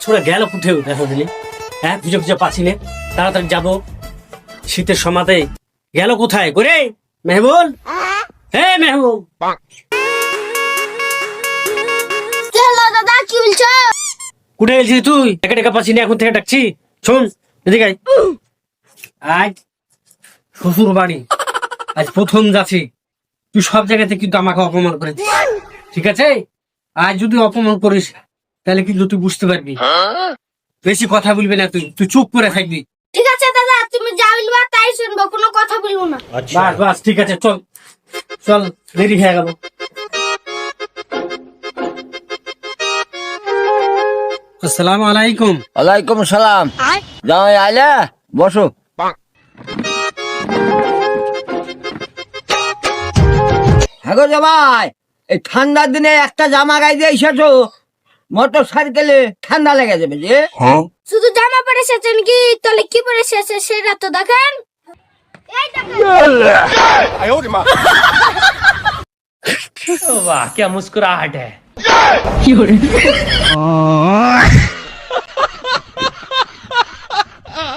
ছোড়া গেল কোথায় দেখো দিলি? হ্যাঁ, খুঁজে খুঁজে পাচ্ছি না, তাড়াতাড়ি যাবো। শীতের সমাতে গেল কোথায় করে? মেহবুল, হ্যাঁ মেহবুল, দাদা কি বলছো? কোথায় গেছিস তুই? একা টাকা পাচ্ছি না, এখন থেকে ডাকছি। শোন এদিকে আয়। আজ শ্বশুর বাড়ি, আজ প্রথম যাচ্ছি। তুই সব জায়গাতে কিন্তু আমাকে অপমান করেছিস, ঠিক আছে? আজ যদি অপমান করিস তাহলে কিন্তু তুই বুঝতে পারবি। বেশি কথা বলবি না, তুই তুই চুপ করে থাকবি। ঠিক আছে দাদা, তুমি যা বলবা তাই শুনবো, কোনো কথা বলবো না। বাস বাস, ঠিক আছে, চল চল, দেরি হয়ে গেল। আসসালামু আলাইকুম। ওয়ালাইকুম সালাম। জামাই আইলা, বসো। হ্যাঁ গো জামাই, এই ঠান্ডার দিনে একটা জামা গায়ে দিয়ে এসেছো, মোটর সাইকেলে ঠান্ডা লেগে যাবে যে। শুধু জামা পরে এসেছেন কি, তাহলে কি পরে এসেছে সেটা তো দেখেন। এই দেখেন। वाह क्या मुस्कुराहट है।